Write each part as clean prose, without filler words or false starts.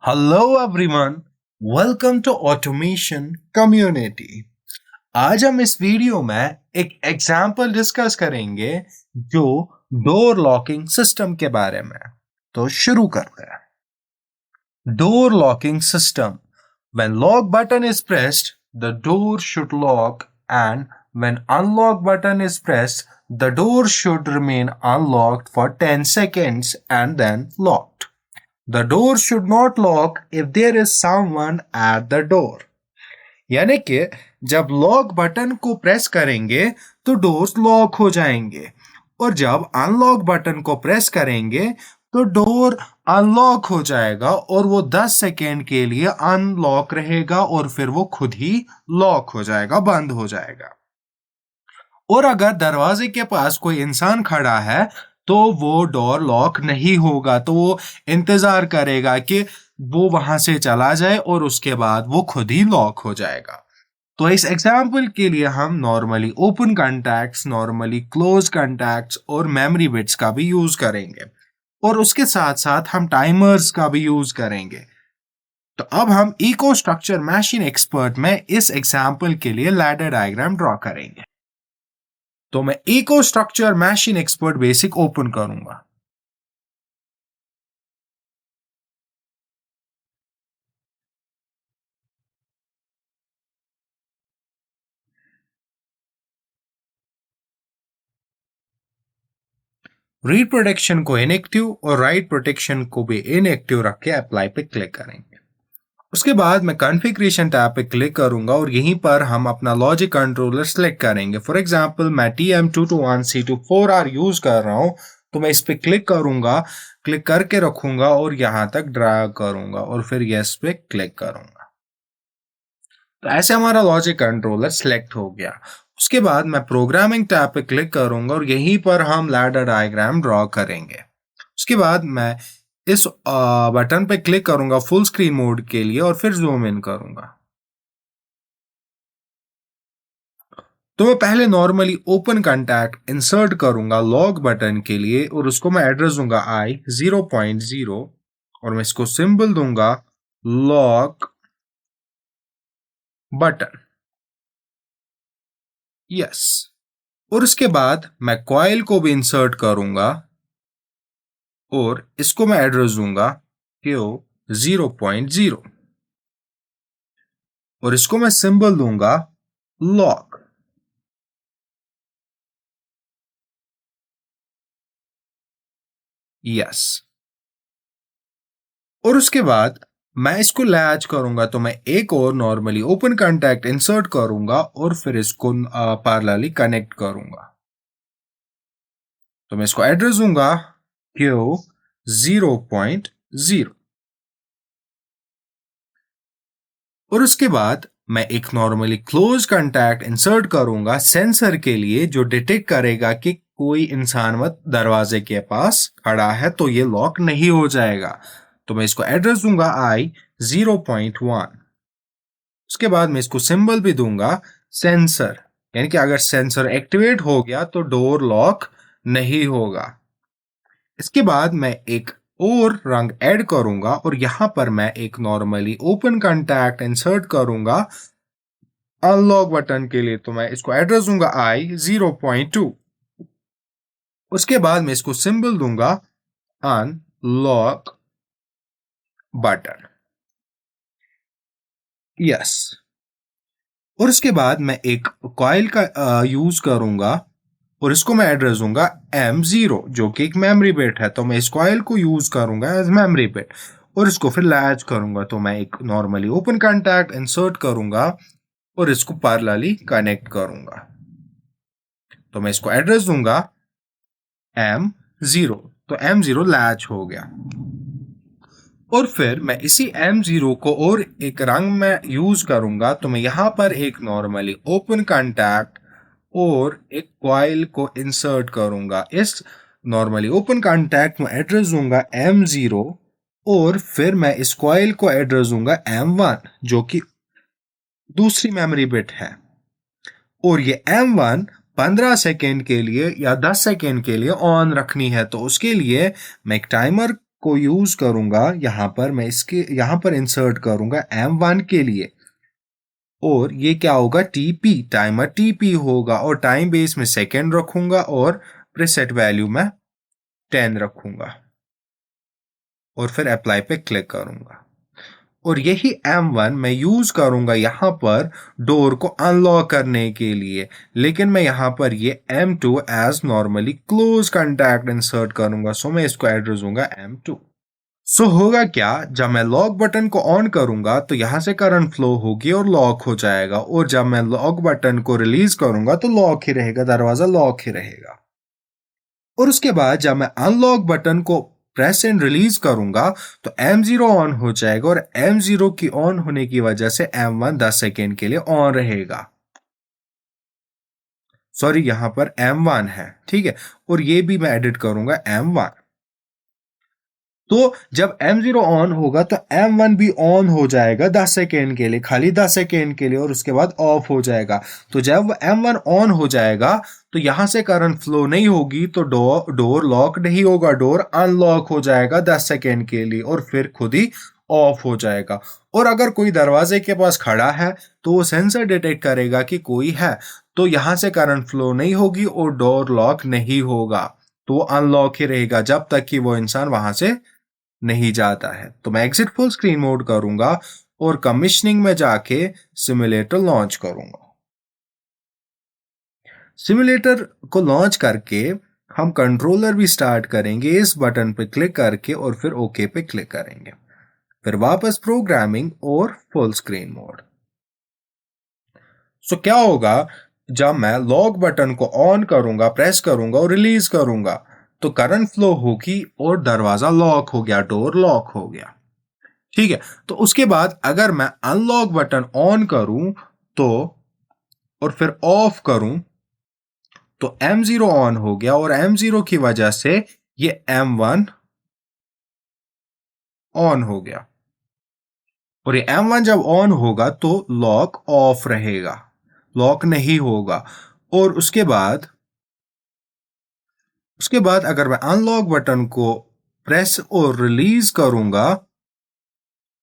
Hello everyone, welcome to automation community. आज हम इस वीडियो में एक एग्जांपल डिस्कस करेंगे जो डोर लॉकिंग सिस्टम के बारे में। तो शुरू करते हैं। Door locking system. When lock button is pressed, the door should lock, and when unlock button is pressed, the door should remain unlocked for 10 seconds and then locked. The door should not lock if there is someone at the door. यानी कि जब lock button को press करेंगे तो doors lock हो जाएंगे, और जब अनलॉक बटन को प्रेस करेंगे तो डोर अनलॉक हो जाएगा और वो 10 सेकेंड के लिए अनलॉक रहेगा और फिर वो खुद ही लॉक हो जाएगा, बंद हो जाएगा। और अगर दरवाजे के पास कोई इंसान खड़ा है तो वो डोर लॉक नहीं होगा, तो वो इंतजार करेगा कि वो वहां से चला जाए और उसके बाद वो खुद ही लॉक हो जाएगा। तो इस एग्जाम्पल के लिए हम normally open contacts, normally close contacts और मेमोरी बिट्स का भी यूज करेंगे, और उसके साथ साथ हम टाइमर्स का भी यूज करेंगे। तो अब हम इको स्ट्रक्चर मशीन एक्सपर्ट में इस एग्जाम्पल के लिए लैडर डायग्राम ड्रॉ करेंगे। तो मैं eco structure machine expert basic open करूंगा। रीड प्रोटेक्शन को इनएक्टिव और राइट प्रोटेक्शन को भी इनएक्टिव रख के अप्लाई पे क्लिक करेंगे। उसके बाद मैं कॉन्फ़िगरेशन टैब पे क्लिक करूंगा और यहीं पर हम अपना लॉजिक कंट्रोलर सेलेक्ट करेंगे। फॉर एग्जांपल मैं TM221C24R यूज कर रहा हूं, तो मैं इस पे क्लिक करूंगा, क्लिक करके रखूंगा और यहां तक ड्रैग करूंगा और फिर यस पे क्लिक करूंगा। तो ऐसे हमारा लॉजिक कंट्रोलर सेलेक्ट हो गया। उसके बाद मैं प्रोग्रामिंग टैब पे क्लिक करूंगा और यहीं पर हम लैडर डायग्राम ड्रॉ करेंगे। उसके बाद मैं इस बटन पे क्लिक करूंगा फुल स्क्रीन मोड के लिए और फिर जूम इन करूंगा। तो मैं पहले नॉर्मली ओपन कॉन्टैक्ट इंसर्ट करूंगा लॉक बटन के लिए, और उसको मैं एड्रेस दूंगा I0.0 और मैं इसको सिंबल दूंगा लॉक बटन। यस। और उसके बाद मैं कॉइल को भी इंसर्ट करूंगा और इसको मैं एड्रेस दूंगा Q0.0 और इसको मैं सिंबल दूंगा लॉक। यस। और उसके बाद मैं इसको लैच करूंगा, तो मैं एक और नॉर्मली ओपन कॉन्टैक्ट इंसर्ट करूंगा और फिर इसको पैरेलली कनेक्ट करूंगा। तो मैं इसको एड्रेस दूंगा Q0.0 और उसके बाद मैं एक नॉर्मली क्लोज कॉन्टैक्ट इंसर्ट करूंगा सेंसर के लिए, जो डिटेक्ट करेगा कि कोई इंसान मत दरवाजे के पास खड़ा है, तो ये लॉक नहीं हो जाएगा। तो मैं इसको एड्रेस दूंगा I0.1। उसके बाद मैं इसको सिंबल भी दूंगा सेंसर, यानी कि अगर सेंसर एक्टिवेट हो गया तो डोर लॉक नहीं होगा। इसके बाद मैं एक और रंग ऐड करूंगा और यहां पर मैं एक नॉर्मली ओपन कॉन्टैक्ट इंसर्ट करूंगा अनलॉक बटन के लिए, तो मैं इसको एड्रेस दूंगा I0.2। उसके बाद मैं इसको सिंबल दूंगा अनलॉक बटन। यस। और उसके बाद मैं एक कॉइल का यूज करूंगा और इसको मैं एड्रेस दूंगा M0, जो कि एक मेमोरी बिट है। तो मैं इस कॉइल को यूज करूंगा एज मेमोरी बिट और इसको फिर लैच करूंगा। तो मैं एक नॉर्मली ओपन कॉन्टैक्ट इंसर्ट करूंगा और इसको पैरेलली कनेक्ट करूंगा। तो मैं इसको एड्रेस दूंगा M0, तो M0 लैच हो गया। और फिर मैं इसी M0 को और एक रंग में यूज करूंगा, तो मैं यहां पर एक नॉर्मली ओपन कॉन्टैक्ट और एक कॉइल को इंसर्ट करूंगा। इस नॉर्मली ओपन कॉन्टैक्ट में एड्रेस दूंगा M0 और फिर मैं इस कॉइल को एड्रेस दूंगा M1, जो कि दूसरी मेमोरी बिट है। और ये M1 15 सेकेंड के लिए या 10 सेकेंड के लिए ऑन रखनी है, तो उसके लिए मैं एक टाइमर को यूज करूंगा, यहां पर मैं इसके यहां पर इंसर्ट करूंगा M1 के लिए, और ये क्या होगा, टीपी, टाइमर टीपी होगा, और टाइम बेस में सेकेंड रखूंगा और प्रीसेट वैल्यू में 10 रखूंगा और फिर अप्लाई पे क्लिक करूंगा। और यही M1 मैं यूज करूंगा यहां पर डोर को अनलॉक करने के लिए, लेकिन मैं यहां पर ये M2 as normally close contact insert करूंगा, सो मैं इसको एड्रेस दूंगा M2। सो होगा क्या, जब मैं लॉक बटन को ऑन करूंगा तो यहां से करंट फ्लो होगी और लॉक हो जाएगा, और जब मैं लॉक बटन को रिलीज करूंगा तो लॉक ही रहेगा, दरवाजा लॉक ही रहेगा। और उसके बाद जब मैं अनलॉक बटन को प्रेस एंड रिलीज करूंगा तो M0 ऑन हो जाएगा, और M0 की ऑन होने की वजह से M1 10 सेकेंड के लिए ऑन रहेगा। सॉरी, यहां पर M1 है, ठीक है, और ये भी मैं एडिट करूंगा M1। तो जब M0 ऑन होगा तो M1 भी ऑन हो जाएगा 10 सेकेंड के लिए, खाली 10 सेकेंड के लिए, और उसके बाद ऑफ हो जाएगा। तो जब M1 ऑन हो जाएगा तो यहां से करंट फ्लो नहीं होगी, तो डोर लॉक नहीं होगा, डोर अनलॉक हो जाएगा 10 सेकेंड के लिए और फिर खुद ही ऑफ हो जाएगा। और अगर कोई दरवाजे के पास खड़ा है तो वो सेंसर डिटेक्ट करेगा कि कोई है, तो यहां से करंट फ्लो नहीं होगी और डोर लॉक नहीं होगा, तो वो अनलॉक ही रहेगा जब तक कि वो इंसान वहां से नहीं जाता है। तो मैं एग्जिट फुल स्क्रीन मोड करूंगा और कमीशनिंग में जाके सिमुलेटर लॉन्च करूंगा। सिमुलेटर को लॉन्च करके हम कंट्रोलर भी स्टार्ट करेंगे इस बटन पे क्लिक करके, और फिर ओके पे क्लिक करेंगे, फिर वापस प्रोग्रामिंग और फुल स्क्रीन मोड। सो क्या होगा, जब मैं लॉक बटन को ऑन करूंगा, प्रेस करूंगा और रिलीज करूंगा तो करंट फ्लो होगी और दरवाजा लॉक हो गया, डोर लॉक हो गया, ठीक है। तो उसके बाद अगर मैं अनलॉक बटन ऑन करूं तो और फिर ऑफ करूं तो M0 ऑन हो गया, और M0 की वजह से ये M1 ऑन हो गया, और ये M1 जब ऑन होगा तो लॉक ऑफ रहेगा, लॉक नहीं होगा। और उसके बाद अगर मैं अनलॉक बटन को प्रेस और रिलीज करूंगा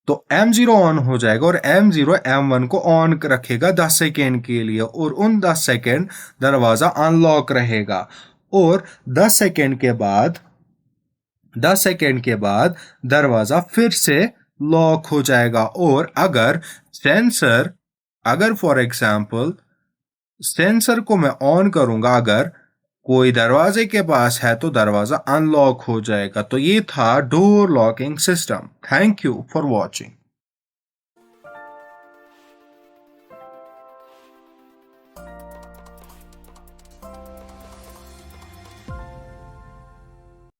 तो M0 ऑन हो जाएगा, और M0 M1 को ऑन रखेगा 10 सेकेंड के लिए, और उन 10 सेकेंड दरवाजा अनलॉक रहेगा, और 10 सेकेंड के बाद दरवाजा फिर से लॉक हो जाएगा। और अगर फॉर एग्जांपल सेंसर को मैं ऑन करूंगा, अगर कोई दरवाजे के पास है तो दरवाजा अनलॉक हो जाएगा। तो ये था door locking system. Thank you for watching.